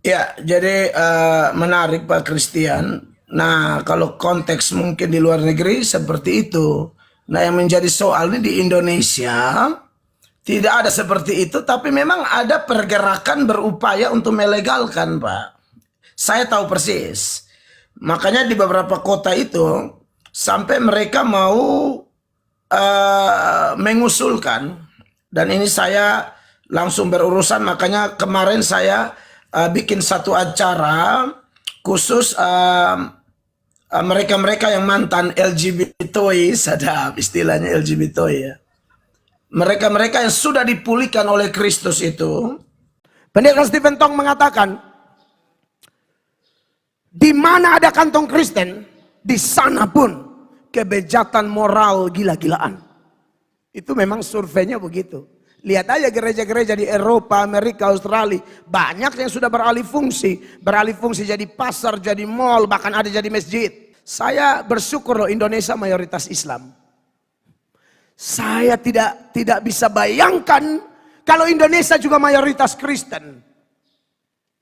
Ya, jadi menarik Pak Christian. Nah, kalau konteks mungkin di luar negeri seperti itu. Nah, yang menjadi soal ini di Indonesia tidak ada seperti itu, tapi memang ada pergerakan berupaya untuk melegalkan, Pak. Saya tahu persis. Makanya di beberapa kota itu sampai mereka mau mengusulkan, dan ini saya langsung berurusan, makanya kemarin saya bikin satu acara khusus mereka-mereka yang mantan LGBTOI, sadap istilahnya LGBTOI ya. Mereka-mereka yang sudah dipulihkan oleh Kristus itu. Pendeta Stephen Tong mengatakan, di mana ada kantong Kristen, di sana pun kebejatan moral gila-gilaan. Itu memang surveinya begitu. Lihat aja gereja-gereja di Eropa, Amerika, Australia. Banyak yang sudah beralih fungsi. Beralih fungsi jadi pasar, jadi mall, bahkan ada jadi masjid. Saya bersyukur loh Indonesia mayoritas Islam. Saya tidak bisa bayangkan kalau Indonesia juga mayoritas Kristen.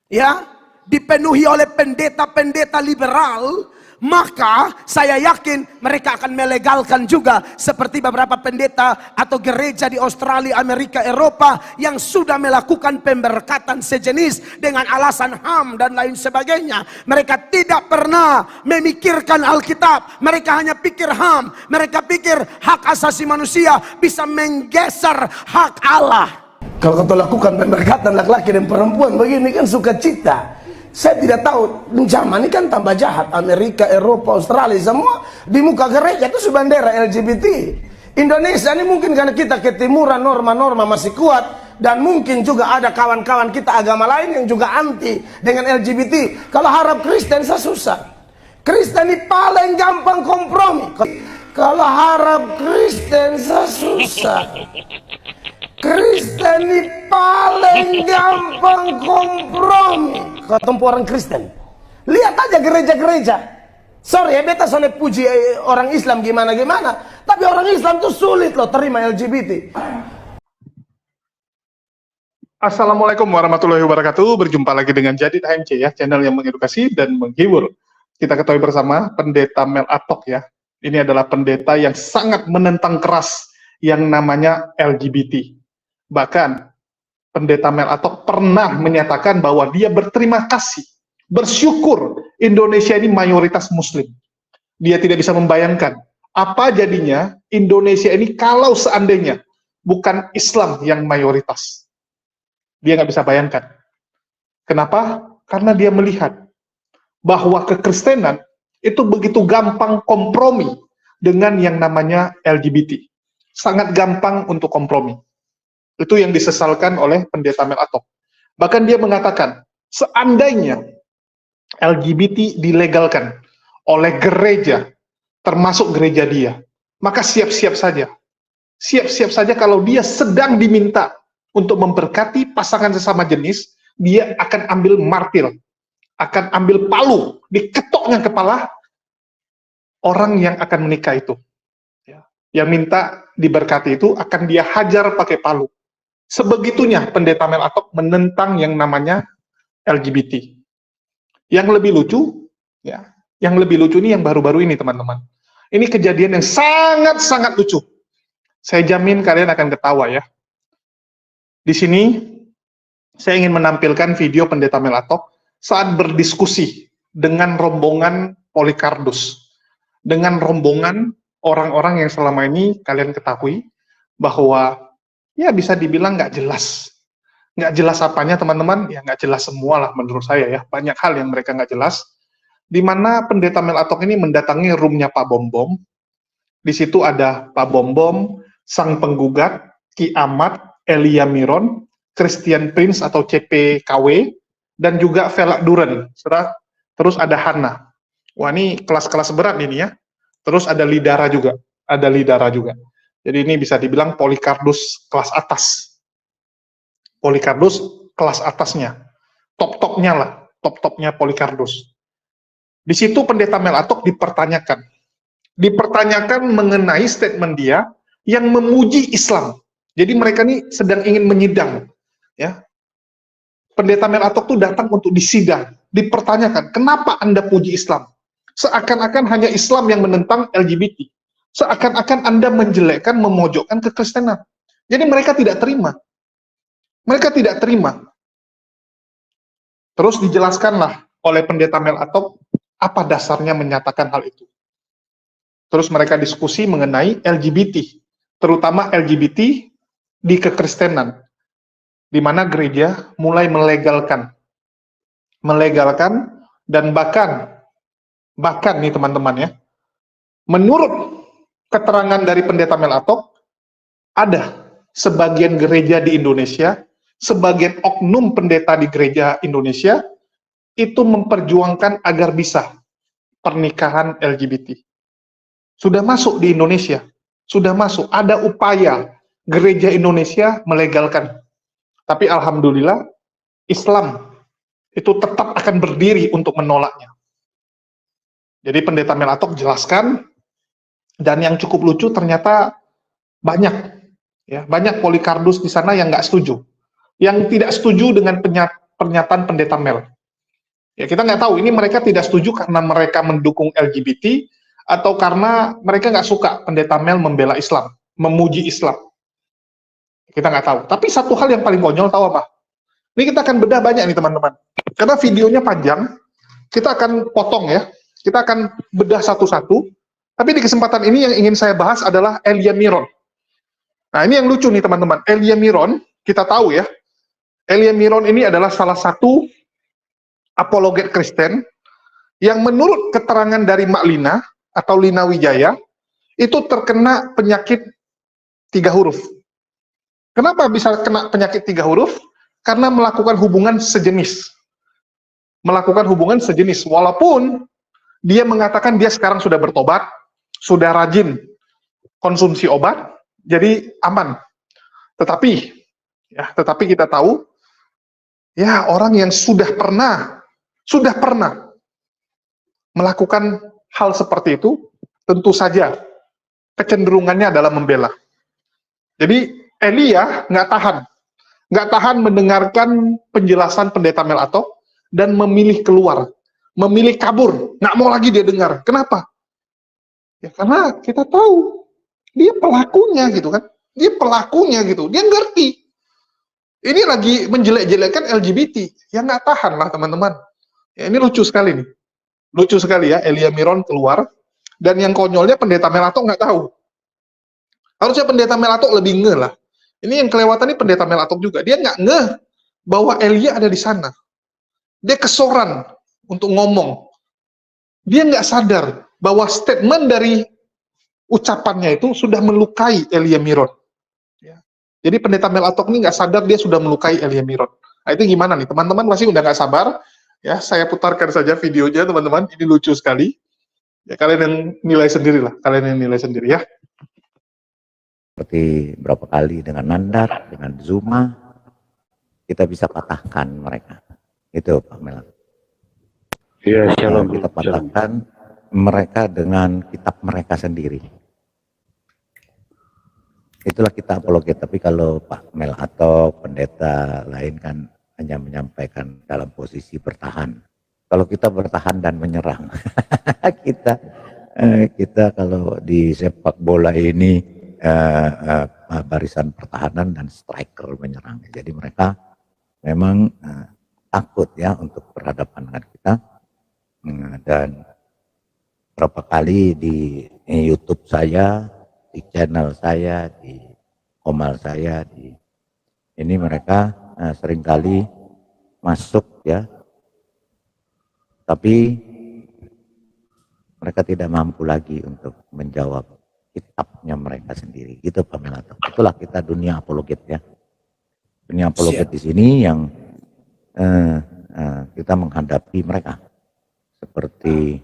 Ya, dipenuhi oleh pendeta-pendeta liberal, maka saya yakin mereka akan melegalkan juga seperti beberapa pendeta atau gereja di Australia, Amerika, Eropa yang sudah melakukan pemberkatan sejenis dengan alasan HAM dan lain sebagainya. Mereka tidak pernah memikirkan Alkitab, mereka hanya pikir HAM, mereka pikir hak asasi manusia bisa menggeser hak Allah. Kalau kau lakukan pemberkatan laki-laki dan perempuan begini kan sukacita. Saya tidak tahu, zaman ini kan tambah jahat. Amerika, Eropa, Australia, semua di muka gereja itu bendera LGBT. Indonesia ini mungkin karena kita ketimuran, norma-norma masih kuat. Dan mungkin juga ada kawan-kawan kita agama lain yang juga anti dengan LGBT. Kalau harap Kristen saya susah. Kristen ini paling gampang kompromi. Kalau harap Kristen saya susah. Kristen ini paling gampang kompromi. Ketemu orang Kristen, lihat aja gereja-gereja. Sorry ya, beta soalnya puji orang Islam gimana-gimana, tapi orang Islam tuh sulit loh terima LGBT. Assalamualaikum warahmatullahi wabarakatuh. Berjumpa lagi dengan Jadid HMC ya, channel yang mengedukasi dan menghibur. Kita ketahui bersama Pendeta Mel Atok ya. Ini adalah pendeta yang sangat menentang keras yang namanya LGBT. Bahkan Pendeta Mel Atok pernah menyatakan bahwa dia berterima kasih, bersyukur Indonesia ini mayoritas Muslim. Dia tidak bisa membayangkan apa jadinya Indonesia ini kalau seandainya bukan Islam yang mayoritas. Dia nggak bisa bayangkan. Kenapa? Karena dia melihat bahwa kekristenan itu begitu gampang kompromi dengan yang namanya LGBT. Sangat gampang untuk kompromi. Itu yang disesalkan oleh Pendeta Mel Atok. Bahkan dia mengatakan, seandainya LGBT dilegalkan oleh gereja, termasuk gereja dia, maka siap-siap saja. Siap-siap saja kalau dia sedang diminta untuk memberkati pasangan sesama jenis, dia akan ambil martil, akan ambil palu, diketoknya kepala orang yang akan menikah itu. Yang minta diberkati itu akan dia hajar pakai palu. Sebegitunya Pendeta Mel Atok menentang yang namanya LGBT. Yang lebih lucu, ya, yang lebih lucu ini yang baru-baru ini teman-teman. Ini kejadian yang sangat-sangat lucu. Saya jamin kalian akan ketawa ya. Di sini saya ingin menampilkan video Pendeta Mel Atok saat berdiskusi dengan rombongan Polycarpus, dengan rombongan orang-orang yang selama ini kalian ketahui bahwa ya bisa dibilang nggak jelas. Nggak jelas apanya teman-teman, ya nggak jelas semua lah menurut saya ya. Banyak hal yang mereka nggak jelas. Di mana Pendeta Mel Atok ini mendatangi roomnya Pak Bom Bom. Di situ ada Pak Bom Bom, sang penggugat, Ki Ahmad, Elia Miron, Christian Prince atau CPKW, dan juga Velak Duren. Terus ada Hana. Wah ini kelas-kelas berat ini ya. Terus ada Lidara juga. Ada Lidara juga. Jadi ini bisa dibilang Polycarpus kelas atas. Polycarpus kelas atasnya. Top-topnya lah. Top-topnya Polycarpus. Di situ Pendeta Mel Atok dipertanyakan. Dipertanyakan mengenai statement dia yang memuji Islam. Jadi mereka ini sedang ingin menyidang. Ya. Pendeta Mel Atok tuh datang untuk disidang, dipertanyakan, kenapa Anda puji Islam? Seakan-akan hanya Islam yang menentang LGBT. Seakan-akan Anda menjelekkan, memojokkan kekristenan. Jadi mereka tidak terima. Mereka tidak terima. Terus dijelaskanlah oleh pendeta Mel Atok apa dasarnya menyatakan hal itu. Terus mereka diskusi mengenai LGBT, terutama LGBT di kekristenan, di mana gereja mulai melegalkan dan bahkan nih teman-teman ya, menurut keterangan dari pendeta Mel Atok, ada sebagian gereja di Indonesia, sebagian oknum pendeta di gereja Indonesia itu memperjuangkan agar bisa pernikahan LGBT. Sudah masuk di Indonesia, sudah masuk, ada upaya gereja Indonesia melegalkan. Tapi alhamdulillah Islam itu tetap akan berdiri untuk menolaknya. Jadi pendeta Mel Atok jelaskan, dan yang cukup lucu ternyata banyak Polikardus di sana yang nggak setuju, yang tidak setuju dengan pernyataan pendeta Mel. Ya kita nggak tahu, ini mereka tidak setuju karena mereka mendukung LGBT atau karena mereka nggak suka pendeta Mel membela Islam, memuji Islam. Kita nggak tahu. Tapi satu hal yang paling konyol, tahu apa? Ini kita akan bedah banyak nih teman-teman. Karena videonya panjang, kita akan potong ya. Kita akan bedah satu-satu. Tapi di kesempatan ini yang ingin saya bahas adalah Elia Miron. Nah ini yang lucu nih teman-teman. Elia Miron, kita tahu ya. Elia Miron ini adalah salah satu apologet Kristen yang menurut keterangan dari Mak Lina atau Lina Wijaya itu terkena penyakit 3 huruf. Kenapa bisa kena penyakit 3 huruf? Karena melakukan hubungan sejenis. Melakukan hubungan sejenis, walaupun dia mengatakan dia sekarang sudah bertobat, sudah rajin konsumsi obat, jadi aman. Tetapi kita tahu, ya orang yang sudah pernah melakukan hal seperti itu, tentu saja kecenderungannya adalah membela. Jadi Elia nggak tahan mendengarkan penjelasan pendeta Mel Atok dan memilih keluar, memilih kabur, nggak mau lagi dia dengar. Kenapa? Ya karena kita tahu dia pelakunya gitu kan, dia ngerti. Ini lagi menjelek-jelekkan LGBT, ya nggak tahan lah teman-teman. Ya, ini lucu sekali nih. Lucu sekali ya, Elia Miron keluar, dan yang konyolnya pendeta Mel Atok nggak tahu. Harusnya pendeta Mel Atok lebih ngeh lah. Ini yang kelewatan ini pendeta Mel Atok juga. Dia nggak ngeh bahwa Elia ada di sana. Dia kesoran untuk ngomong. Dia nggak sadar bahwa statement dari ucapannya itu sudah melukai Elia Miron. Jadi pendeta Mel Atok ini nggak sadar dia sudah melukai Elia Miron. Nah itu gimana nih? Teman-teman pasti udah nggak sabar. Ya, saya putarkan saja videonya teman-teman. Ini lucu sekali. Ya kalian yang nilai sendiri lah. Ya. Seperti berapa kali dengan Nandar, dengan Zuma, kita bisa patahkan mereka. Itu Pak Mel. Iya, shalom. Kita patahkan mereka dengan kitab mereka sendiri. Itulah kita apologet. Tapi kalau Pak Mel atau pendeta lain kan hanya menyampaikan dalam posisi bertahan. Kalau kita bertahan dan menyerang, kita kalau di sepak bola ini barisan pertahanan dan striker menyerang. Jadi mereka memang takut ya untuk berhadapan dengan kita. Dan berapa kali di YouTube saya, di channel saya, di komal saya, ini mereka seringkali masuk ya, tapi mereka tidak mampu lagi untuk menjawab kitabnya mereka sendiri. Gitu Pak Mel Atok. Itulah kita dunia apologet ya. Dunia apologet di sini yang kita menghadapi mereka seperti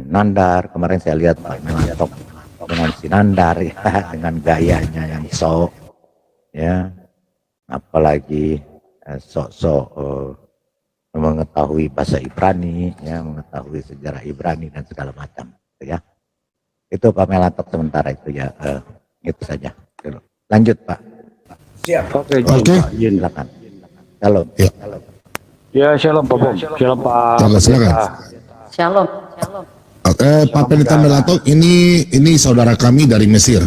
Nandar. Kemarin saya lihat Pak Mel Atok dengan si Nandar ya, dengan gayanya yang sok ya, apalagi sok-sok mengetahui bahasa Ibrani ya, mengetahui sejarah Ibrani dan segala macam ya. Itu Pak Mel Atok sementara itu ya, itu saja. Lanjut Pak. Siap. Oke, silakan. Shalom. Ya, Ya, shalom Pak Bom. Shalom Pak. silakan. Shalom. Shalom. Oke, Pak Pendeta Melato, ini saudara kami dari Mesir.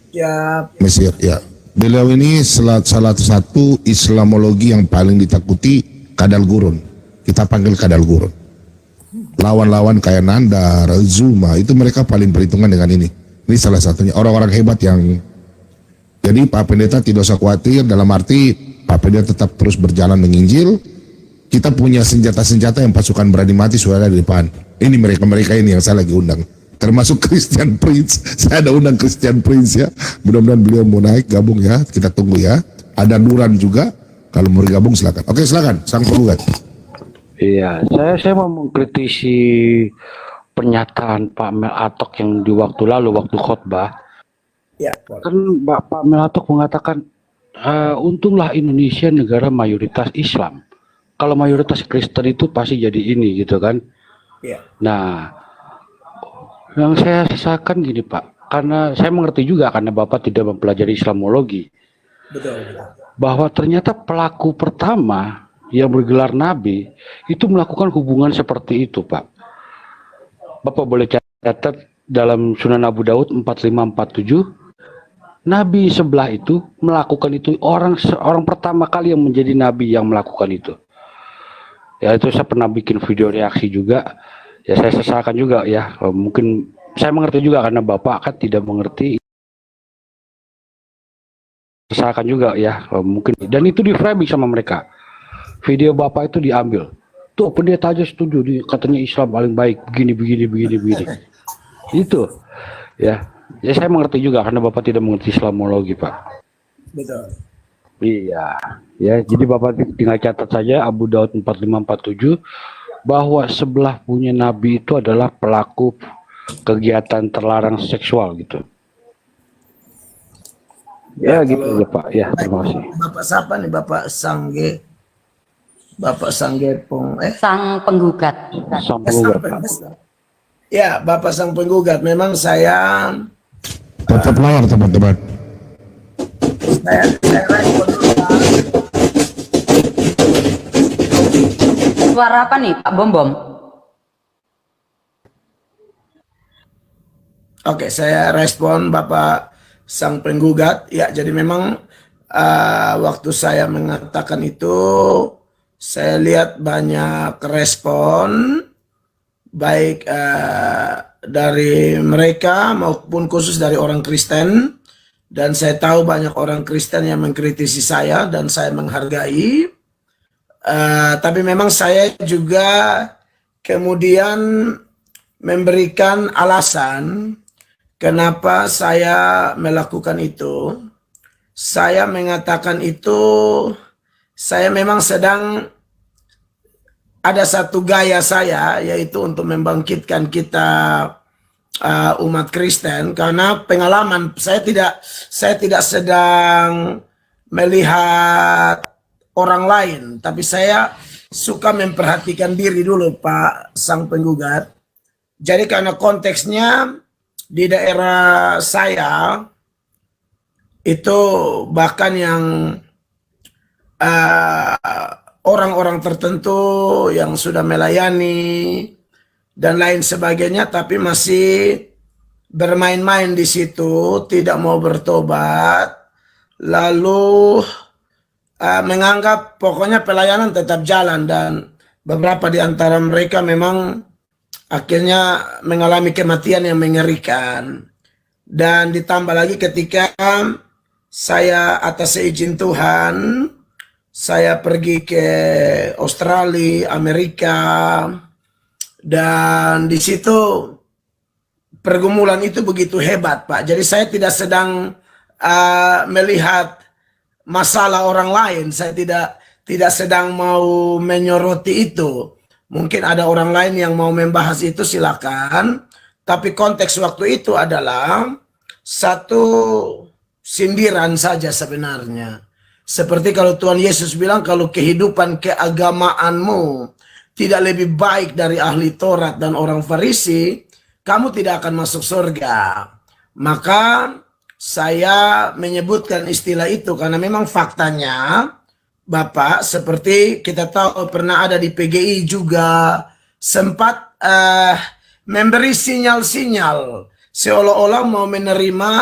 Ya, Mesir, ya. Beliau ini salah satu Islamologi yang paling ditakuti, Kadal Gurun. Kita panggil Kadal Gurun. Lawan-lawan kayak Nandar, Zuma, itu mereka paling perhitungan dengan ini. Ini salah satunya orang-orang hebat yang. Jadi Pak Pendeta tidak usah khawatir, dalam arti Pak Pendeta tetap terus berjalan menginjil. Kita punya senjata-senjata yang pasukan berani mati sudah ada di depan. Ini mereka-mereka ini yang saya lagi undang. Termasuk Christian Prince. Saya ada undang Christian Prince ya. Mudah-mudahan beliau mau naik gabung ya. Kita tunggu ya. Ada Duran juga. Kalau mau gabung silakan. Oke, silakan sang penggugat. Iya, saya mau mengkritisi pernyataan Pak Mel Atok yang di waktu lalu, waktu khotbah. ya. Kan Pak Mel Atok mengatakan, untunglah Indonesia negara mayoritas Islam. Kalau mayoritas Kristen itu pasti jadi ini gitu kan. Ya. Nah, yang saya sesakan gini Pak, karena saya mengerti juga karena Bapak tidak mempelajari Islamologi, Betul. bahwa ternyata pelaku pertama yang bergelar Nabi itu melakukan hubungan seperti itu Pak. Bapak boleh catat dalam Sunan Abu Daud 4547, Nabi sebelah itu melakukan itu, orang pertama kali yang menjadi Nabi yang melakukan itu. Ya itu saya pernah bikin video reaksi juga. Ya saya sesalkan juga ya. Mungkin saya mengerti juga karena Bapak kan tidak mengerti. Sesalkan juga ya. Mungkin dan itu di framing sama mereka. Video Bapak itu diambil. Tuh pendeta aja setuju, katanya Islam paling baik. Begini. Itu ya. Ya saya mengerti juga karena Bapak tidak mengerti Islamologi Pak. Betul. Iya, ya. Jadi Bapak tinggal catat saja Abu Daud 4547 bahwa sebelah punya Nabi itu adalah pelaku kegiatan terlarang seksual gitu. Ya, gitu aja Pak. Ya, terima kasih. Bapak siapa nih? Bapak Sangge. Bapak Sangge Sang penggugat. Sang penggugat Pak. Ya, Bapak Sang Penggugat. Memang saya Tetap lawar teman-teman. saya respon dulu, Pak. Suara apa nih Pak Bom? Oke, saya respon Bapak Sang Penggugat. Ya, jadi memang waktu saya mengatakan itu, saya lihat banyak respon, baik dari mereka maupun khusus dari orang Kristen. Dan saya tahu banyak orang Kristen yang mengkritisi saya dan saya menghargai. Tapi memang saya juga kemudian memberikan alasan kenapa saya melakukan itu. Saya mengatakan itu, saya memang sedang ada satu gaya saya, yaitu untuk membangkitkan kita umat Kristen, karena pengalaman saya tidak sedang melihat orang lain, tapi saya suka memperhatikan diri dulu Pak Sang Penggugat. Jadi karena konteksnya di daerah saya itu bahkan yang orang-orang tertentu yang sudah melayani dan lain sebagainya, tapi masih bermain-main di situ, tidak mau bertobat, lalu menganggap pokoknya pelayanan tetap jalan, dan beberapa di antara mereka memang akhirnya mengalami kematian yang mengerikan. Dan ditambah lagi ketika saya atas izin Tuhan, saya pergi ke Australia, Amerika, dan di situ pergumulan itu begitu hebat, Pak. Jadi saya tidak sedang melihat masalah orang lain. Saya tidak sedang mau menyoroti itu. Mungkin ada orang lain yang mau membahas itu, silakan. Tapi konteks waktu itu adalah satu sindiran saja sebenarnya. Seperti kalau Tuhan Yesus bilang, kalau kehidupan keagamaanmu tidak lebih baik dari ahli Taurat dan orang Farisi, kamu tidak akan masuk surga. Maka saya menyebutkan istilah itu karena memang faktanya Bapak, seperti kita tahu pernah ada di PGI juga sempat memberi sinyal-sinyal seolah-olah mau menerima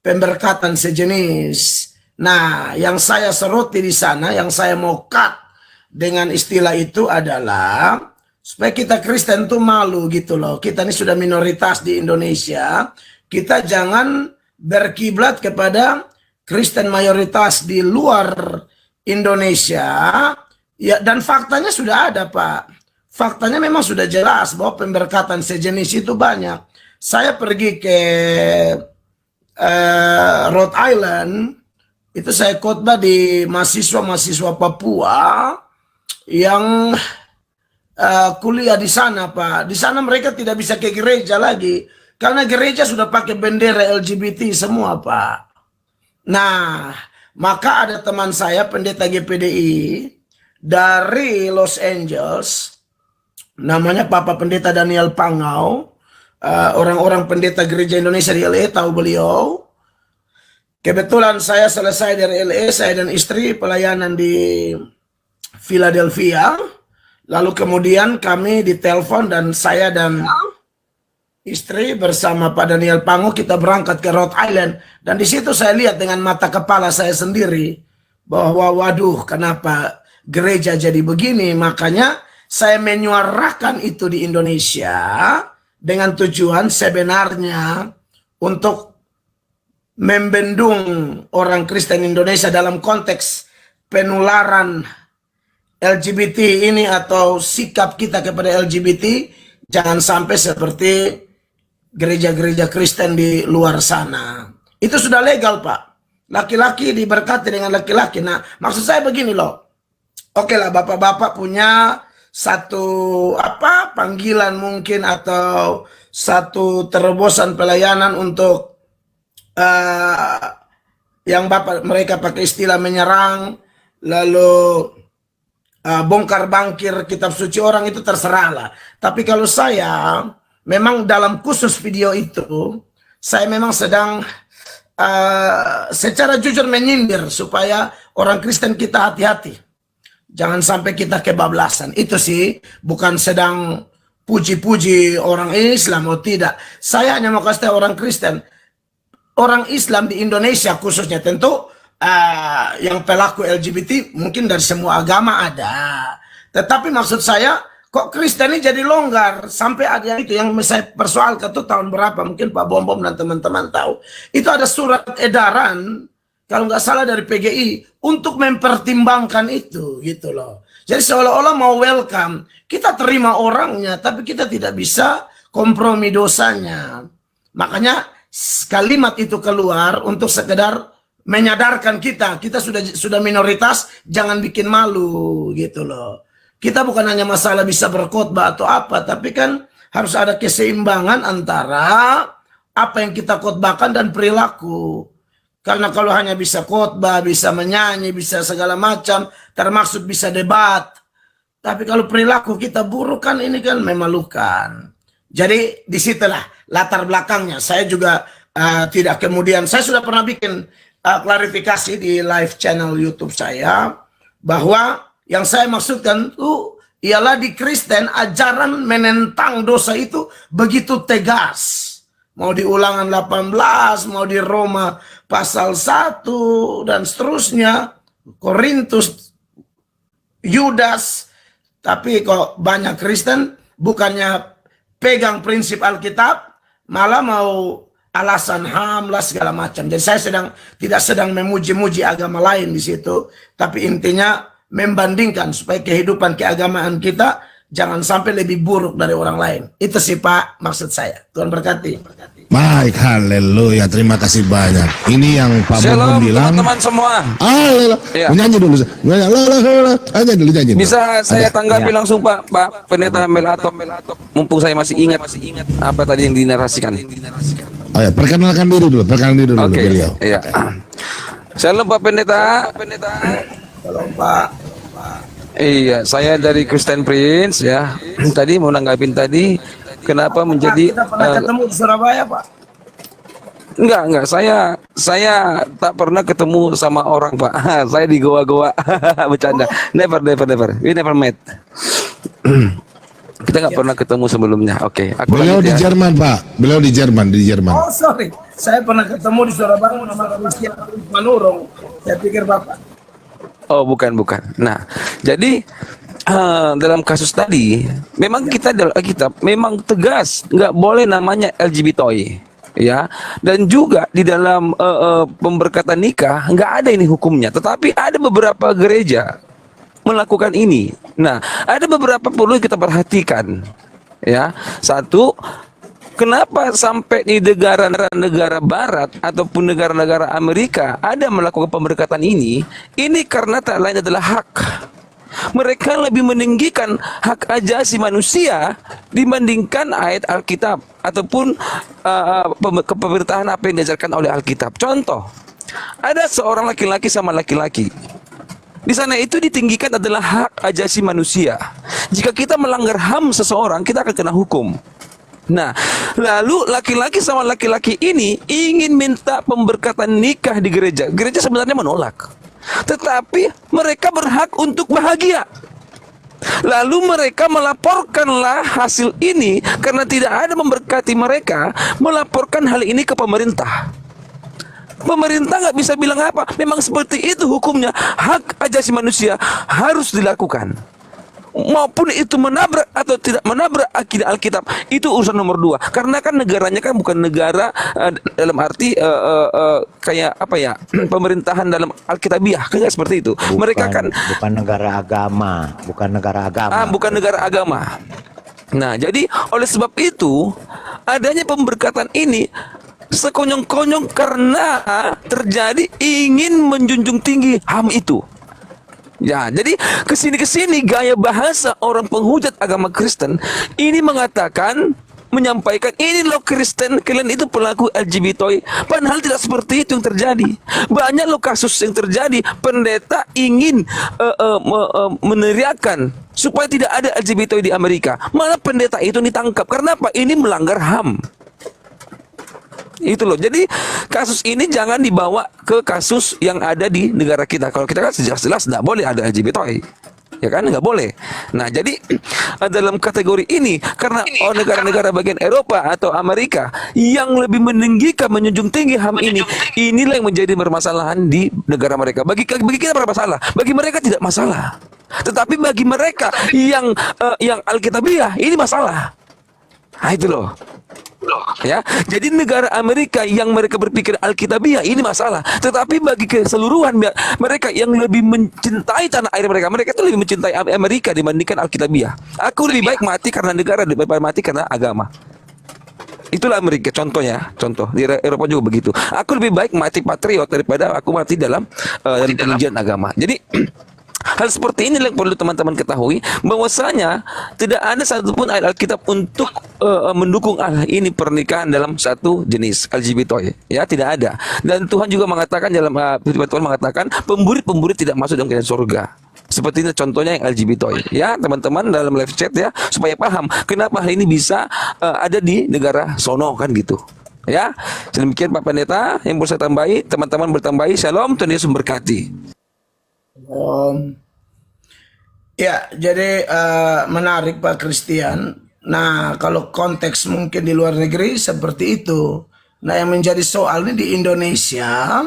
pemberkatan sejenis. Nah, yang saya soroti di sana, yang saya mau cut dengan istilah itu adalah supaya kita Kristen tuh malu gitu loh. Kita ini sudah minoritas di Indonesia. Kita jangan berkiblat kepada Kristen mayoritas di luar Indonesia. Ya, dan faktanya sudah ada, Pak. Faktanya memang sudah jelas bahwa pemberkatan sejenis itu banyak. Saya pergi ke Rhode Island, itu saya khotbah di mahasiswa-mahasiswa Papua yang kuliah di sana, Pak. Di sana mereka tidak bisa ke gereja lagi karena gereja sudah pakai bendera LGBT semua, Pak. Nah, maka ada teman saya pendeta GPDI dari Los Angeles, namanya Papa Pendeta Daniel Pangau. Orang-orang pendeta gereja Indonesia di LA tahu beliau. Kebetulan saya selesai dari LA, saya dan istri pelayanan di Philadelphia. Lalu kemudian kami ditelepon dan saya dan istri bersama Pak Daniel Pangu kita berangkat ke Rhode Island. Dan di situ saya lihat dengan mata kepala saya sendiri bahwa waduh, kenapa gereja jadi begini. Makanya saya menyuarakan itu di Indonesia dengan tujuan sebenarnya untuk membendung orang Kristen Indonesia dalam konteks penularan LGBT ini atau sikap kita kepada LGBT jangan sampai seperti gereja-gereja Kristen di luar sana. Itu sudah legal, Pak. Laki-laki diberkati dengan laki-laki. Nah, maksud saya begini loh. Oke lah, bapak-bapak punya satu panggilan mungkin atau satu terobosan pelayanan untuk yang bapak mereka pakai istilah menyerang lalu bongkar bangkir kitab suci orang, itu terserah lah. Tapi kalau saya memang dalam khusus video itu saya memang sedang secara jujur menyindir supaya orang Kristen kita hati-hati. Jangan sampai kita kebablasan. Itu sih bukan sedang puji-puji orang Islam atau tidak. Saya hanya mau kasih tahu orang Kristen, orang Islam di Indonesia khususnya tentu yang pelaku LGBT mungkin dari semua agama ada. Tetapi maksud saya, kok Kristen ini jadi longgar sampai ada itu yang saya persoalkan tuh tahun berapa, mungkin Pak Bom Bom dan teman-teman tahu. Itu ada surat edaran kalau nggak salah dari PGI untuk mempertimbangkan itu gitu loh. Jadi seolah-olah mau welcome, kita terima orangnya tapi kita tidak bisa kompromi dosanya. Makanya kalimat itu keluar untuk sekedar menyadarkan kita sudah minoritas, jangan bikin malu gitu loh. Kita bukan hanya masalah bisa berkhotbah atau apa, tapi kan harus ada keseimbangan antara apa yang kita khotbahkan dan perilaku. Karena kalau hanya bisa khotbah, bisa menyanyi, bisa segala macam, termasuk bisa debat. Tapi kalau perilaku kita buruk kan ini kan memalukan. Jadi disitulah latar belakangnya. Saya juga tidak kemudian, saya sudah pernah bikin klarifikasi di live channel YouTube saya, bahwa yang saya maksudkan itu ialah di Kristen ajaran menentang dosa itu begitu tegas. Mau di Ulangan 18, mau di Roma pasal 1 dan seterusnya, Korintus, Yudas. Tapi kok banyak Kristen bukannya pegang prinsip Alkitab, malah mau alasan HAM lah segala macam. Jadi saya tidak sedang memuji-muji agama lain di situ, tapi intinya membandingkan supaya kehidupan keagamaan kita jangan sampai lebih buruk dari orang lain. Itu sih Pak maksud saya. Tuhan berkati. Baik, haleluya. Terima kasih banyak. Ini yang Pak Bom bilang. Teman-teman semua. Ya. Nyanyi dulu. Nyanyi. Bisa saya tanggapi langsung Pak Pendeta Melato. Mumpung saya masih ingat apa tadi yang dinarasikan. Oh ya, perkenalkan diri dulu. Oke. Beliau. Iya. Shalom Pak Pendeta. Halo Pak. Iya, saya dari Christian Prince ya. Tadi mau nanggapin tadi kenapa menjadi kita pernah ketemu di Surabaya Pak. Enggak. Saya tak pernah ketemu sama orang, Pak. Saya di goa-goa. Bercanda. Never. We never met. Kita nggak pernah ketemu sebelumnya. Oke, aku Beliau lanjut di ya. Jerman, Pak. Beliau di Jerman. Oh sorry, saya pernah ketemu di Surabaya sama Rusia Manurung. Saya pikir Bapak. Oh, bukan. Nah, jadi dalam kasus tadi, memang kita dalam Alkitab memang tegas, nggak boleh namanya LGBTI, ya. Dan juga di dalam pemberkatan nikah nggak ada ini hukumnya. Tetapi ada beberapa gereja melakukan ini. Nah, ada beberapa perlu kita perhatikan, ya. Satu, kenapa sampai di negara-negara Barat ataupun negara-negara Amerika ada melakukan pemberkatan ini? Ini karena tak lain adalah hak. Mereka lebih meninggikan hak ajasi manusia dibandingkan ayat Alkitab ataupun pemerintahan apa yang diajarkan oleh Alkitab. Contoh, ada seorang laki-laki sama laki-laki. Di sana itu ditinggikan adalah hak ajasi manusia. Jika kita melanggar HAM seseorang, kita akan kena hukum. Nah, lalu laki-laki sama laki-laki ini ingin minta pemberkatan nikah di gereja. Gereja sebenarnya menolak. Tetapi mereka berhak untuk bahagia. Lalu mereka melaporkanlah hasil ini karena tidak ada memberkati mereka, melaporkan hal ini ke pemerintah. Pemerintah nggak bisa bilang apa. Memang seperti itu hukumnya. Hak ajasi manusia harus dilakukan. Maupun itu menabrak atau tidak menabrak akidah Alkitab, itu urusan nomor 2. Karena kan negaranya kan bukan negara dalam arti kayak apa ya, pemerintahan dalam Alkitabiah, kan nggak seperti itu. Mereka kan bukan negara agama, bukan negara agama. bukan negara agama. Nah, jadi oleh sebab itu adanya pemberkatan ini sekonyong-konyong karena terjadi ingin menjunjung tinggi HAM itu. Ya, jadi kesini gaya bahasa orang penghujat agama Kristen ini mengatakan, menyampaikan ini loh Kristen, kalian itu pelaku LGBTI. Padahal tidak seperti itu yang terjadi. Banyak loh kasus yang terjadi, pendeta ingin meneriakan supaya tidak ada LGBTI di Amerika. Malah pendeta itu ditangkap. Karena apa? Ini melanggar HAM. Itu loh. Jadi kasus ini jangan dibawa ke kasus yang ada di negara kita. Kalau kita kan jelas-jelas tidak boleh ada LGBTI, ya kan, nggak boleh. Nah, jadi dalam kategori ini karena negara-negara bagian Eropa atau Amerika yang lebih meninggikan menjunjung tinggi HAM ini, inilah yang menjadi permasalahan di negara mereka. Bagi kita bermasalah, bagi mereka tidak masalah. Tetapi bagi mereka yang Alkitabiah ini masalah. Nah, itu loh. Ya, jadi negara Amerika yang mereka berpikir Alkitabiah ini masalah, tetapi bagi keseluruhan mereka yang lebih mencintai tanah air mereka itu lebih mencintai Amerika dibandingkan Alkitabiah. Aku lebih baik mati karena negara daripada mati karena agama. Itulah Amerika contohnya, contoh di Eropa juga begitu. Aku lebih baik mati patriot daripada aku mati dalam pengujian agama. Jadi hal seperti ini yang perlu teman-teman ketahui, bahwasanya tidak ada satupun ayat Alkitab untuk mendukung ini pernikahan dalam satu jenis LGBTI, ya, tidak ada. Dan Tuhan juga mengatakan dalam firman Tuhan mengatakan pemburi tidak masuk dalam kerajaan surga. Seperti ini contohnya yang LGBTI, ya teman-teman, dalam live chat ya, supaya paham kenapa hal ini bisa ada di negara sono, kan gitu. Ya, sedemikian Pak Pendeta yang bisa saya tambahi, teman-teman bertambahi. Shalom, Tuhan Yesus memberkati. Ya, jadi menarik Pak Christian. Nah, kalau konteks mungkin di luar negeri seperti itu. Nah, yang menjadi soal ini di Indonesia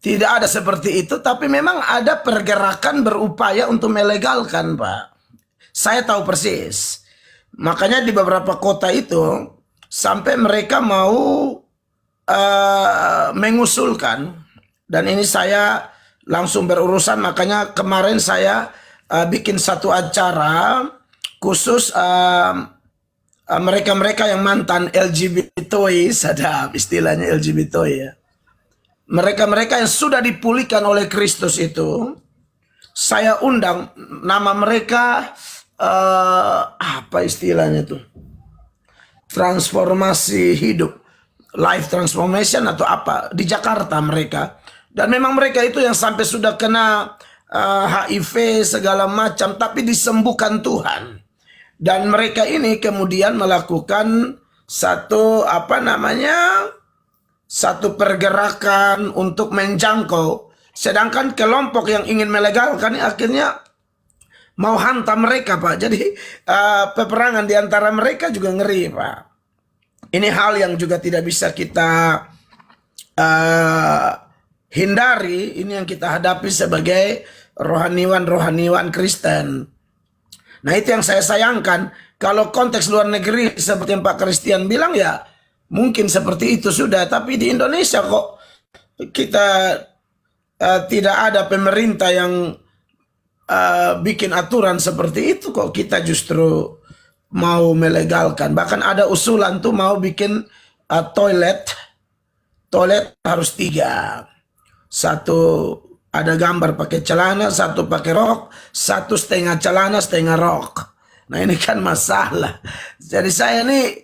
tidak ada seperti itu, tapi memang ada pergerakan berupaya untuk melegalkan, Pak. Saya tahu persis. Makanya di beberapa kota itu sampai mereka mau mengusulkan, dan ini saya langsung berurusan, makanya kemarin saya bikin satu acara khusus mereka-mereka yang mantan LGBTI, sadap istilahnya LGBTI ya. Mereka-mereka yang sudah dipulihkan oleh Kristus itu, saya undang, nama mereka apa istilahnya tuh? Transformasi hidup, life transformation atau apa, di Jakarta mereka. Dan memang mereka itu yang sampai sudah kena HIV segala macam, tapi disembuhkan Tuhan. Dan mereka ini kemudian melakukan satu satu pergerakan untuk menjangkau. Sedangkan kelompok yang ingin melegalkan ini akhirnya mau hantam mereka, Pak. Jadi peperangan di antara mereka juga ngeri, Pak. Ini hal yang juga tidak bisa kita hindari. Ini yang kita hadapi sebagai rohaniwan Kristen. Nah, itu yang saya sayangkan. Kalau konteks luar negeri seperti yang Pak Christian bilang, ya mungkin seperti itu sudah. Tapi di Indonesia kok kita tidak ada pemerintah yang bikin aturan seperti itu, kok kita justru mau melegalkan. Bahkan ada usulan tuh mau bikin toilet harus 3. Satu ada gambar pakai celana, satu pakai rok, satu setengah celana setengah rok. Nah, ini kan masalah. Jadi saya ini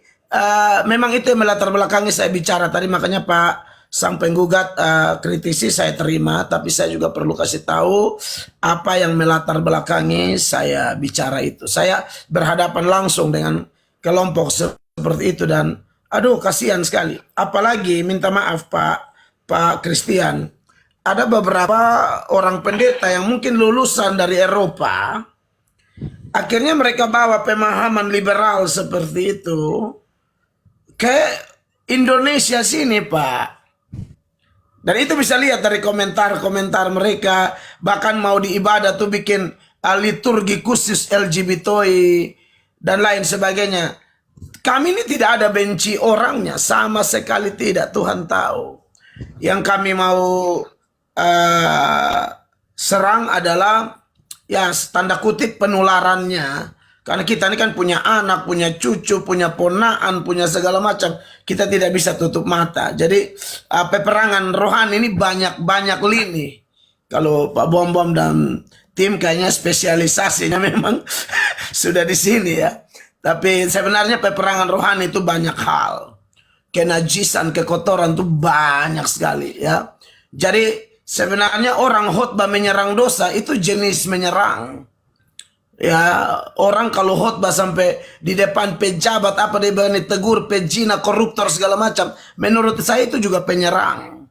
memang itu yang melatar belakangi saya bicara tadi. Makanya Pak sang penggugat kritisi saya terima, tapi saya juga perlu kasih tahu apa yang melatar belakangi saya bicara itu. Saya berhadapan langsung dengan kelompok seperti itu dan aduh kasihan sekali. Apalagi minta maaf Pak Christian, ada beberapa orang pendeta yang mungkin lulusan dari Eropa, akhirnya mereka bawa pemahaman liberal seperti itu ke Indonesia sini, Pak. Dan itu bisa lihat dari komentar-komentar mereka. Bahkan mau di ibadah tuh bikin liturgi khusus LGBTI dan lain sebagainya. Kami ini tidak ada benci orangnya, sama sekali tidak, Tuhan tahu. Yang kami mau serang adalah ya tanda kutip penularannya. Karena kita ini kan punya anak, punya cucu, punya ponaan, punya segala macam. Kita tidak bisa tutup mata. Jadi peperangan rohani ini banyak lini. Kalau Pak Bom Bom dan tim kayaknya spesialisasinya memang sudah di sini ya. Tapi sebenarnya peperangan rohani itu banyak hal. Kenajisan, kekotoran itu banyak sekali ya. Jadi sebenarnya orang khotbah menyerang dosa itu jenis menyerang. Ya, orang kalau khotbah sampai di depan pejabat apa dia berani tegur, pejina, koruptor segala macam, menurut saya itu juga penyerang.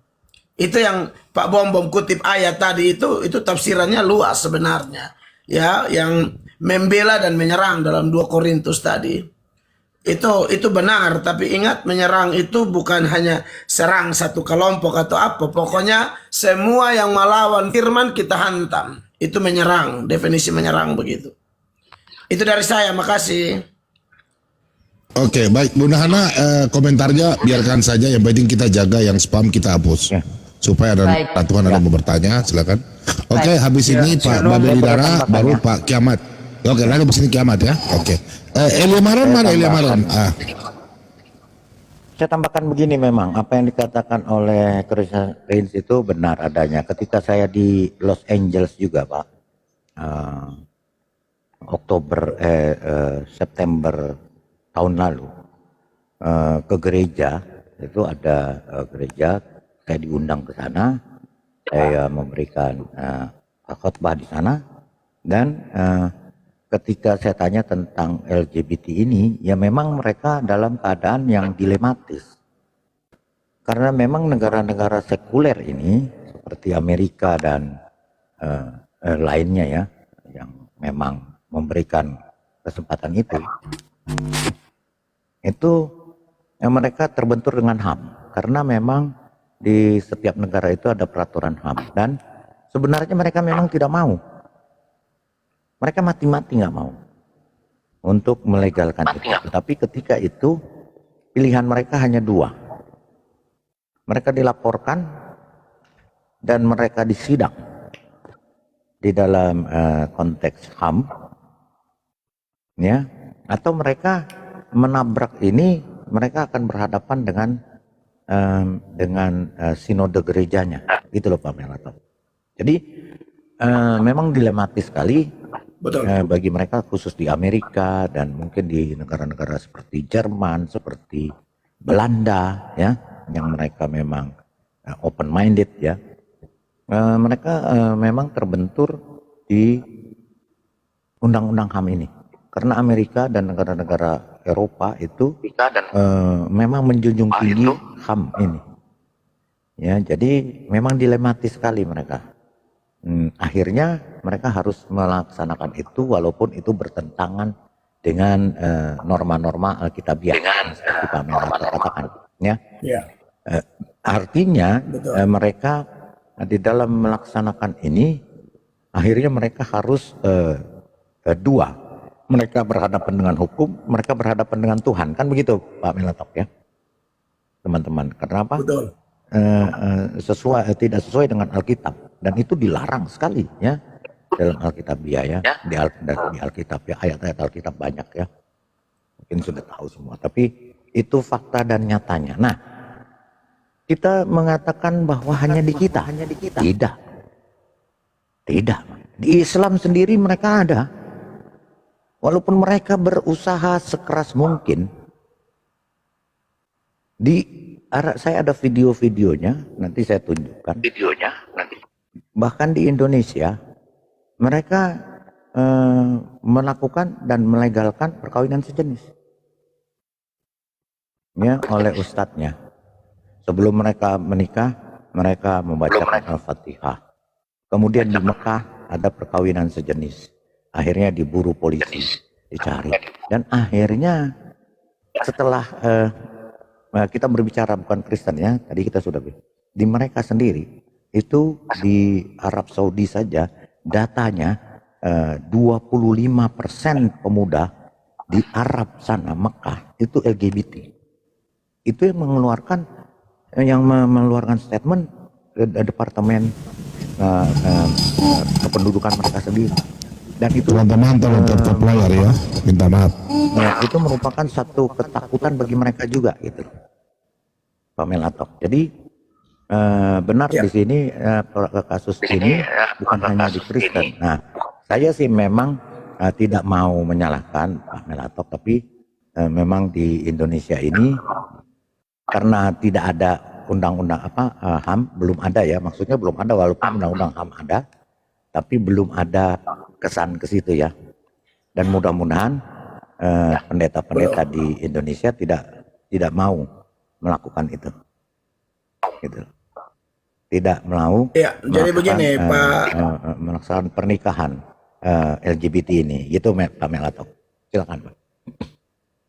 Itu yang Pak Bom Bom kutip ayat tadi itu tafsirannya luas sebenarnya. Ya, yang membela dan menyerang dalam 2 Korintus tadi. Itu benar, tapi ingat menyerang itu bukan hanya serang satu kelompok atau apa. Pokoknya semua yang melawan firman kita hantam. Itu menyerang, definisi menyerang begitu. Itu dari saya, makasih. Oke, baik Bu Nahana, komentarnya biarkan saja, yang penting kita jaga, yang spam kita hapus. Supaya ada Tuhan ada mau bertanya, silakan. Oke, habis ini Pak Babel Dara, baru Pak Kiamat. Oke, lalu habis ini Kiamat ya. Oke. Elia Maron mana Elia Maron? Saya tambahkan begini, memang apa yang dikatakan oleh Christian Prince itu benar adanya. Ketika saya di Los Angeles juga, Pak, September tahun lalu, ke gereja, itu ada gereja, saya diundang ke sana, saya memberikan khotbah di sana, dan ketika saya tanya tentang LGBT ini, ya memang mereka dalam keadaan yang dilematis. Karena memang negara-negara sekuler ini, seperti Amerika dan lainnya ya, yang memang memberikan kesempatan itu ya mereka terbentur dengan HAM. Karena memang di setiap negara itu ada peraturan HAM. Dan sebenarnya mereka memang tidak mau. Mereka mati-mati nggak mau untuk melegalkan itu. Tapi ketika itu pilihan mereka hanya 2. Mereka dilaporkan dan mereka disidang di dalam konteks HAM, ya, atau mereka menabrak ini, mereka akan berhadapan dengan sinode gerejanya. Itu loh Pak Melato. Jadi memang dilematis sekali. Betul. Bagi mereka, khusus di Amerika dan mungkin di negara-negara seperti Jerman, seperti Belanda ya, yang mereka memang open minded ya, mereka memang terbentur di undang-undang HAM ini, karena Amerika dan negara-negara Eropa itu memang menjunjung tinggi HAM ini. Ya, jadi memang dilematis sekali mereka. Akhirnya mereka harus melaksanakan itu walaupun itu bertentangan dengan norma-norma Alkitabiah seperti Pak Melato katakan. Ya. Ya. Artinya Betul. mereka di dalam melaksanakan ini akhirnya mereka harus dua, mereka berhadapan dengan hukum, mereka berhadapan dengan Tuhan, kan begitu Pak Melatok ya teman-teman. Kenapa? Betul. Tidak sesuai dengan Alkitab dan itu dilarang sekali ya dalam Alkitabiah ya, di Alkitab ya, ayat-ayat Alkitab banyak ya, mungkin sudah tahu semua, tapi itu fakta dan nyatanya. Nah, kita mengatakan bahwa hanya di kita. Tidak. Di Islam sendiri mereka ada. Walaupun mereka berusaha sekeras mungkin. Saya ada video-videonya, nanti saya tunjukkan. Bahkan di Indonesia, mereka melakukan dan melegalkan perkawinan sejenis. Ya, oleh ustadznya. Sebelum mereka menikah, mereka membacakan Al-Fatihah. Kemudian di Mekah ada perkawinan sejenis. Akhirnya diburu polisi, dicari. Dan akhirnya setelah kita berbicara bukan Kristen ya, tadi kita sudah di mereka sendiri, itu di Arab Saudi saja datanya 25% pemuda di Arab sana, Mekah, itu LGBT. Itu yang mengeluarkan statement departemen kependudukan mereka sendiri, dan itu Teman-teman top layar ya, minta maaf. itu merupakan satu ketakutan bagi mereka juga gitu, Pak Melatok. Jadi benar di sini kasus ini bukan hanya di Kristen. Nah, saya sih memang tidak mau menyalahkan Pak Melatok, tapi memang di Indonesia ini karena tidak ada undang-undang HAM, belum ada ya, maksudnya belum ada, walaupun undang-undang HAM ada, tapi belum ada kesan ke situ ya. Dan mudah-mudahan pendeta-pendeta di Indonesia tidak mau melakukan itu, gitu. Tidak mau. Ya, jadi begini Pak. Melaksanakan pernikahan LGBT ini, gitu Pak Melatok. Silakan Pak.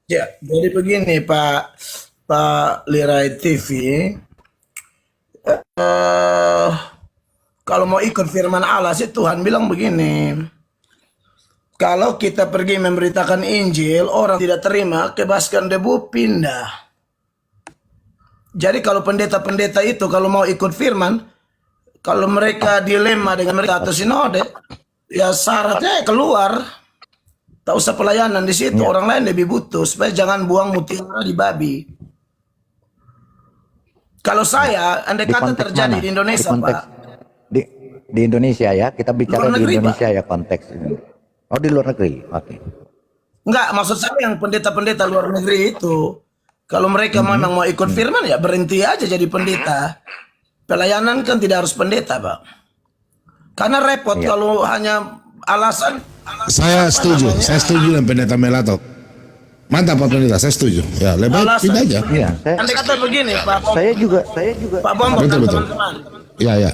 Ya, jadi begini Pak Lirai TV. Kalau mau ikut firman Allah sih Tuhan bilang begini. Kalau kita pergi memberitakan Injil, orang tidak terima, kebaskan debu, pindah. Jadi kalau pendeta-pendeta itu kalau mau ikut firman, kalau mereka dilema dengan mereka atau sinode, ya syaratnya keluar. Tak usah pelayanan di situ, orang lain lebih butuh, supaya jangan buang mutiara di babi. Kalau saya, andai kata terjadi mana? di Indonesia, Pak. Di Indonesia ya, kita bicara di negeri, Indonesia ya konteks ini. Oh, di luar negeri, oke. Enggak, maksud saya yang pendeta-pendeta luar negeri itu, kalau mereka memang mau ikut firman, ya berhenti aja jadi pendeta. Pelayanan kan tidak harus pendeta, Pak. Karena repot kalau hanya alasan. Saya setuju dengan pendeta Melatok. Mantap Pak Pendeta, saya setuju. Ya, lebih pindah aja. Iya, Andai kata begini, Pak. saya juga Pak Bombong dan Betul. teman-teman. Ya.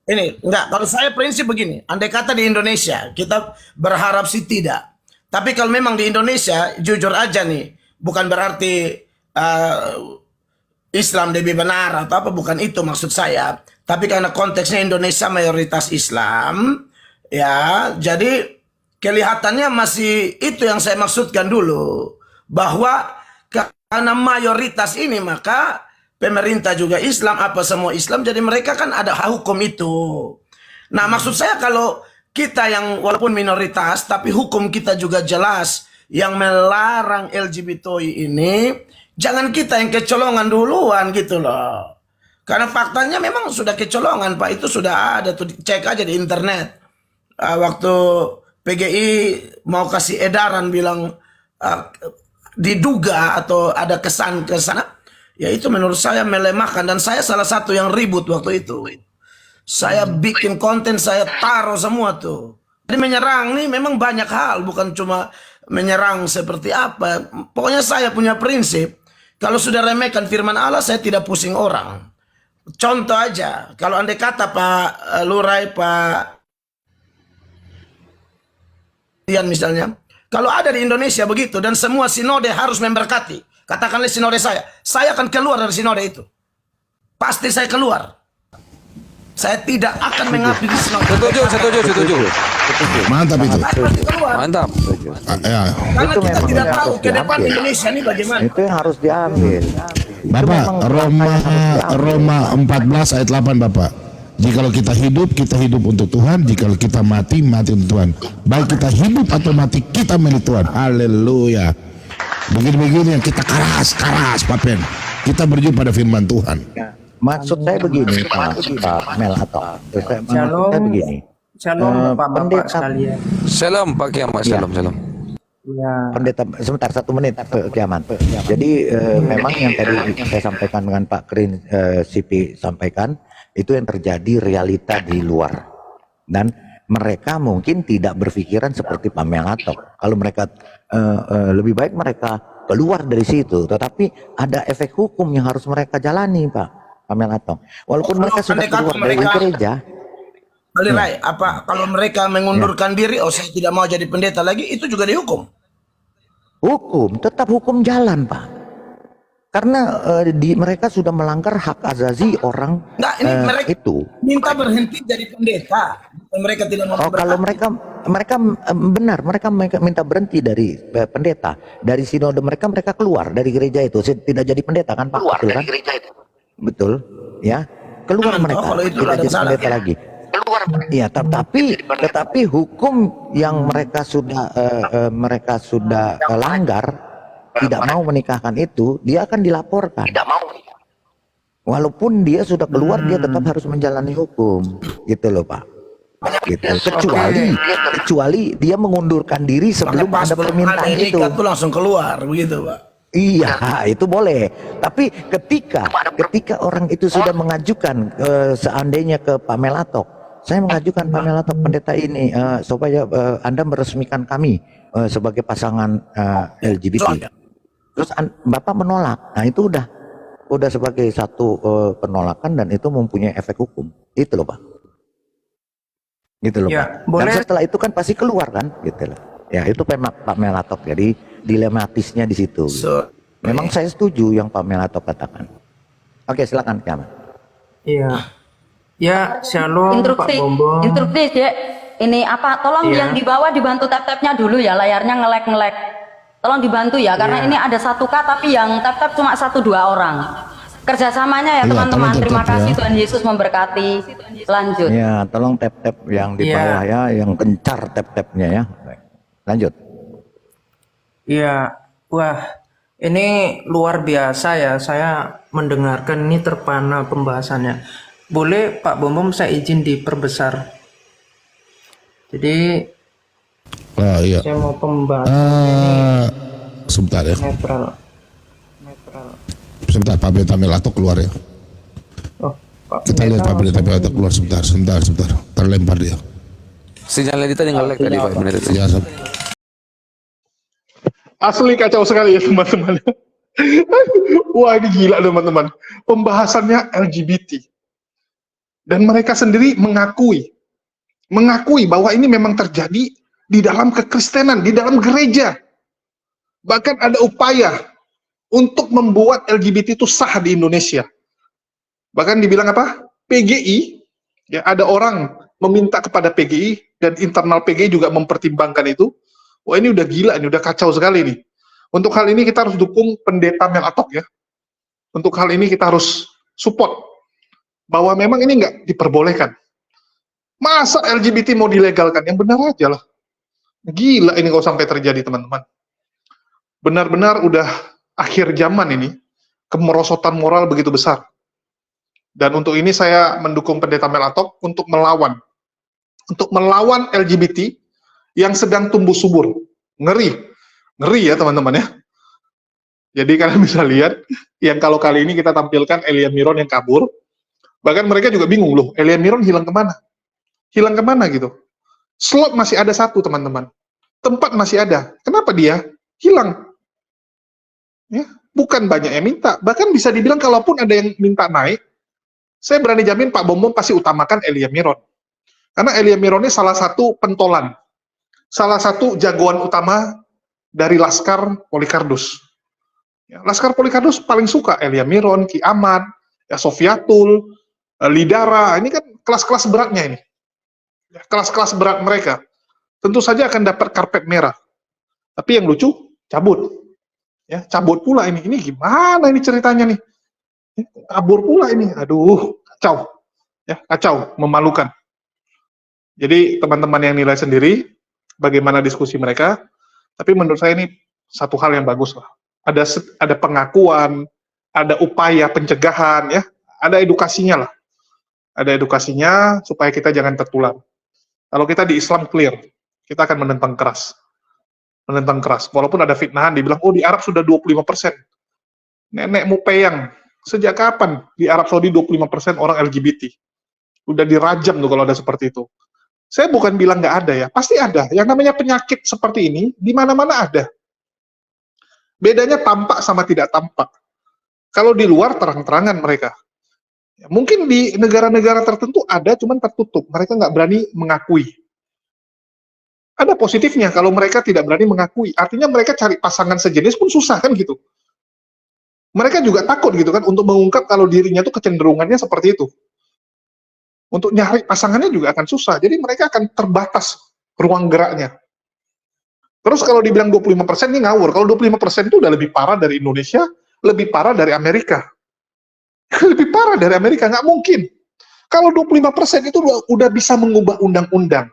Ini enggak, kalau saya prinsip begini, andai kata di Indonesia, kita berharap sih tidak. Tapi kalau memang di Indonesia, jujur aja nih, bukan berarti Islam lebih benar atau apa, bukan itu maksud saya. Tapi karena konteksnya Indonesia mayoritas Islam, ya, jadi kelihatannya masih itu yang saya maksudkan dulu, bahwa karena mayoritas ini maka pemerintah juga Islam, apa semua Islam, jadi mereka kan ada hukum itu. Nah, maksud saya kalau kita yang walaupun minoritas, tapi hukum kita juga jelas yang melarang LGBTI ini, jangan kita yang kecolongan duluan gitu loh. Karena faktanya memang sudah kecolongan, Pak, itu sudah ada tuh, cek aja di internet. Waktu PGI mau kasih edaran bilang diduga atau ada kesan ke sana, ya itu menurut saya melemahkan, dan saya salah satu yang ribut waktu itu. Saya bikin konten, saya taruh semua tuh. Jadi menyerang nih memang banyak hal, bukan cuma menyerang seperti apa. Pokoknya saya punya prinsip, kalau sudah remehkan firman Allah, saya tidak pusing orang. Contoh aja, kalau andai kata Pak Lurai, Pak Ian misalnya, kalau ada di Indonesia begitu dan semua sinode harus memberkati, katakanlah sinode saya akan keluar dari sinode itu. Pasti saya keluar. Saya tidak akan mengabdi di sinode. Setuju. Mantap itu. Mantap. Ya. Karena Itu kita memang tidak yang tahu harus ke depan diambil. Indonesia ini bagaimana. Itu yang harus diambil. Bapak, Roma 14 ayat 8 Bapak. Jikalau kita hidup untuk Tuhan. Jikalau kita mati untuk Tuhan. Baik kita hidup atau mati, kita milik Tuhan. Haleluya. Begini-begini yang kita keras Pak Pen. Kita berjumpa pada firman Tuhan. Maksud saya begini, Pak Mel atau maksud saya begini. Shalom Bapak-Bapak pendeta- sekalian. Salam Pak Kiamat, salam. Ya, Pendeta, sebentar 1 menit Kiaman. Jadi memang yang tadi saya sampaikan dengan Pak Krin Sipi sampaikan itu yang terjadi realita di luar, dan mereka mungkin tidak berpikiran seperti Pak Melatok. Kalau mereka lebih baik mereka keluar dari situ, tetapi ada efek hukum yang harus mereka jalani, Pak Melatok. Walaupun mereka sudah keluar dari gereja. Lirai, apa kalau mereka mengundurkan diri, saya tidak mau jadi pendeta lagi, itu juga dihukum. Hukum, tetap hukum jalan, Pak. Karena mereka sudah melanggar hak azazi orang Enggak, ini mereka itu. minta berhenti jadi pendeta. Mereka tidak mau Oh, kalau mereka benar, mereka minta berhenti dari pendeta, dari sinode mereka keluar dari gereja itu, tidak jadi pendeta kan, Pak? Keluar dari gereja itu. Betul, ya. Keluar mereka, kalau itu tidak ada jadi salah, pendeta ya. lagi. Iya, tetapi hukum yang mereka sudah langgar, tidak mau menikahkan itu, dia akan dilaporkan. Tidak mau. Walaupun dia sudah keluar, dia tetap harus menjalani hukum, gitu loh, Pak. Gitu. Kecuali dia mengundurkan diri sebelum Pas ada belum permintaan ada itu. nikah tuh langsung keluar, begitu Pak. Iya, itu boleh. Tapi ketika orang itu sudah mengajukan seandainya ke Pak Melatok, saya mengajukan Pak Melatok pendeta ini supaya Anda meresmikan kami sebagai pasangan LGBT. Terus Bapak menolak. Nah, itu udah sebagai satu penolakan dan itu mempunyai efek hukum. Itu loh, Pak. Gitu loh, Ya, Pak. boleh. Dan setelah itu kan pasti keluar kan, gitu loh. Ya, itu Pak Melatok. Jadi dilematisnya di situ. Memang saya setuju yang Pak Melatok katakan. Oke, silakan Kiamat. iya. Ya, shalom Pak Bombong. Instruksi ya. Ini apa? Tolong Iya. yang di bawah dibantu tap-tapnya dulu ya, layarnya ngelek-ngelek. Tolong dibantu ya, karena ini ada 1K tapi yang tap-tap cuma 1-2 orang. Kerjasamanya ya Iya, teman-teman. tolong Terima tap-tap kasih, ya. Tuhan Yesus memberkati. Lanjut. Ya, tolong tap-tap yang di Iya. bawah ya, yang gencar tap-tapnya ya. Baik. Lanjut. Iya, wah, ini luar biasa ya. Saya mendengarkan ini terpana pembahasannya. Boleh Pak Bombom saya izin diperbesar. Jadi Iya. saya mau pembahasan Sebentar ya. netral. Sebentar, Pak Pendeta Melatok keluar ya. Oh, Pak Kita lihat Pendeta Pak Pendeta Melatok keluar sebentar. Terlempar dia. Sinyalnya tadi nge-lag tadi Pak Pendeta. Ya, Asli kacau sekali ya teman-teman. Wah, ini gila teman-teman. Pembahasannya LGBT. Dan mereka sendiri mengakui bahwa ini memang terjadi di dalam kekristenan, di dalam gereja. Bahkan ada upaya untuk membuat LGBT itu sah di Indonesia. Bahkan dibilang apa? PGI, ya ada orang meminta kepada PGI dan internal PGI juga mempertimbangkan itu. Wah, ini udah gila, ini udah kacau sekali nih. Untuk hal ini kita harus dukung pendeta Melatok ya. Untuk hal ini kita harus support bahwa memang ini nggak diperbolehkan. Masa LGBT mau dilegalkan? Yang benar aja lah. Gila ini kalau sampai terjadi teman-teman. Benar-benar udah akhir zaman ini. Kemerosotan moral begitu besar. Dan untuk ini saya mendukung pendeta Melatok untuk melawan. Untuk melawan LGBT yang sedang tumbuh subur. Ngeri ya teman-teman ya. Jadi kalian bisa lihat, yang kalau kali ini kita tampilkan Elian Miron yang kabur, bahkan mereka juga bingung, loh Elian Miron hilang kemana? Hilang kemana gitu? Slot masih ada satu teman-teman. Tempat masih ada. Kenapa dia hilang? Ya, bukan banyak yang minta. Bahkan bisa dibilang kalaupun ada yang minta naik, Saya berani jamin Pak Bom pasti utamakan Elia Miron. Karena Elia Miron ini salah satu pentolan, salah satu jagoan utama dari Laskar Polikardus. Ya, Laskar Polikardus paling suka Elia Miron, Ki Ahmad, ya, Sofiatul, Lidara, ini kan kelas-kelas beratnya ini. Ya, kelas-kelas berat mereka. Tentu saja akan dapat karpet merah. Tapi yang lucu, cabut. Ya, cabut pula ini. Ini gimana ini ceritanya nih? Kabur pula ini. Aduh, kacau. Ya, kacau, memalukan. Jadi teman-teman yang nilai sendiri bagaimana diskusi mereka. Tapi menurut saya ini satu hal yang bagus lah. Ada pengakuan, ada upaya pencegahan, ya, ada edukasinya lah. Ada edukasinya supaya kita jangan tertular. Kalau kita di Islam clear, kita akan menentang keras. Menentang keras. Walaupun ada fitnahan, dibilang, oh di Arab sudah 25%. Nenekmu peyang. Sejak kapan di Arab Saudi 25% orang LGBT? Udah dirajam tuh kalau ada seperti itu. Saya bukan bilang nggak ada ya, pasti ada. Yang namanya penyakit seperti ini, di mana-mana ada. Bedanya tampak sama tidak tampak. Kalau di luar terang-terangan mereka. Ya, mungkin di negara-negara tertentu ada, cuman tertutup. Mereka nggak berani mengakui. Ada positifnya kalau mereka tidak berani mengakui. Artinya mereka cari pasangan sejenis pun susah kan gitu. Mereka juga takut gitu kan untuk mengungkap kalau dirinya tuh kecenderungannya seperti itu. Untuk nyari pasangannya juga akan susah. Jadi mereka akan terbatas ruang geraknya. Terus kalau dibilang 25% ini ngawur. Kalau 25% itu udah lebih parah dari Indonesia, lebih parah dari Amerika. Lebih parah dari Amerika, nggak mungkin. Kalau 25% itu udah bisa mengubah undang-undang.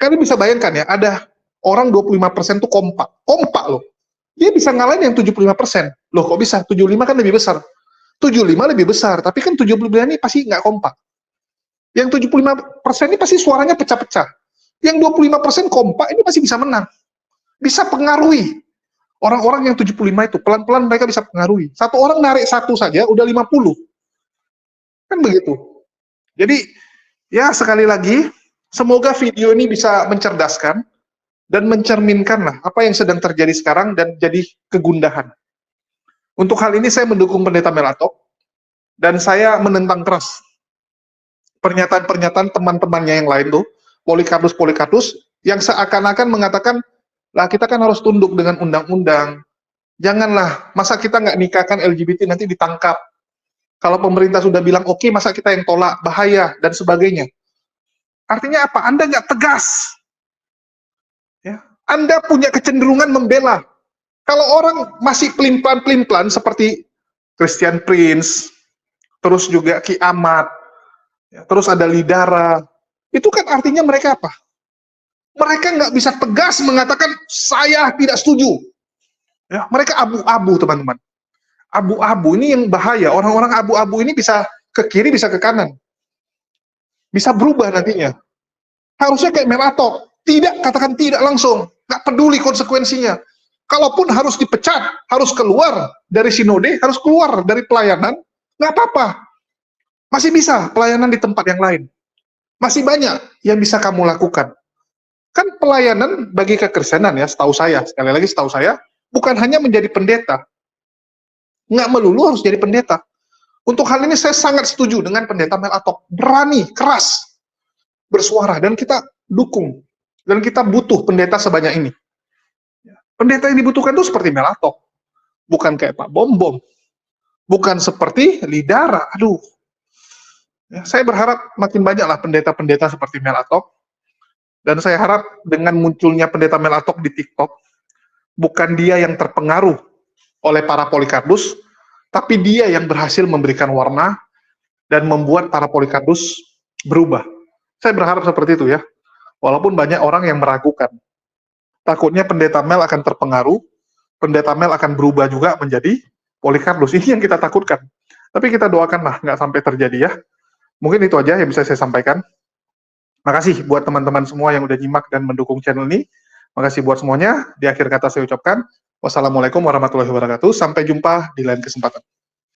Kalian bisa bayangkan ya, ada orang 25% itu kompak. Kompak loh. Dia bisa ngalahin yang 75%. Loh kok bisa? 75 kan lebih besar. 75 lebih besar, tapi kan 75 ini pasti nggak kompak. Yang 75% ini pasti suaranya pecah-pecah. Yang 25% kompak ini pasti bisa menang. Bisa pengaruhi. Orang-orang yang 75 itu, pelan-pelan mereka bisa pengaruhi. Satu orang narik satu saja, udah 50. Kan begitu. Jadi, ya sekali lagi, semoga video ini bisa mencerdaskan dan mencerminkan lah apa yang sedang terjadi sekarang dan jadi kegundahan. Untuk hal ini saya mendukung Pendeta Melatok dan saya menentang keras pernyataan-pernyataan teman-temannya yang lain tuh, Polikardus yang seakan-akan mengatakan, lah kita kan harus tunduk dengan undang-undang. Janganlah, masa kita nggak nikahkan LGBT nanti ditangkap. Kalau pemerintah sudah bilang oke, masa kita yang tolak, bahaya dan sebagainya. Artinya apa? Anda nggak tegas. Ya. Anda punya kecenderungan membela. Kalau orang masih pelin-pelan seperti Christian Prince, terus juga Ki Ahmad, ya, terus ada Lidara, itu kan artinya mereka apa? Mereka nggak bisa tegas mengatakan saya tidak setuju. Ya, mereka abu-abu teman-teman. Abu-abu ini yang bahaya. Orang-orang abu-abu ini bisa ke kiri, bisa ke kanan. Bisa berubah nantinya. Harusnya kayak Melatok. Tidak, katakan tidak langsung. Nggak peduli konsekuensinya. Kalaupun harus dipecat, harus keluar dari sinode, harus keluar dari pelayanan, nggak apa-apa. Masih bisa pelayanan di tempat yang lain. Masih banyak yang bisa kamu lakukan. Kan pelayanan bagi kekristenan ya, setahu saya, sekali lagi setahu saya, bukan hanya menjadi pendeta. Nggak melulu harus jadi pendeta. Untuk hal ini saya sangat setuju dengan Pendeta Melatok. Berani, keras, bersuara, dan kita dukung. Dan kita butuh pendeta sebanyak ini. Pendeta yang dibutuhkan itu seperti Melatok. Bukan kayak Pak Bom. Bukan seperti Lidara. Aduh. Ya, saya berharap makin banyaklah pendeta-pendeta seperti Melatok. Dan saya harap dengan munculnya Pendeta Melatok di TikTok, bukan dia yang terpengaruh oleh para Polikardus, tapi dia yang berhasil memberikan warna dan membuat para Polikardus berubah. Saya berharap seperti itu ya. Walaupun banyak orang yang meragukan. Takutnya Pendeta Mel akan terpengaruh, Pendeta Mel akan berubah juga menjadi Polikardus. Ini yang kita takutkan. Tapi kita doakanlah nggak sampai terjadi ya. Mungkin itu aja yang bisa saya sampaikan. Makasih buat teman-teman semua yang udah nyimak dan mendukung channel ini. Makasih buat semuanya. Di akhir kata saya ucapkan, wassalamualaikum warahmatullahi wabarakatuh. Sampai jumpa di lain kesempatan.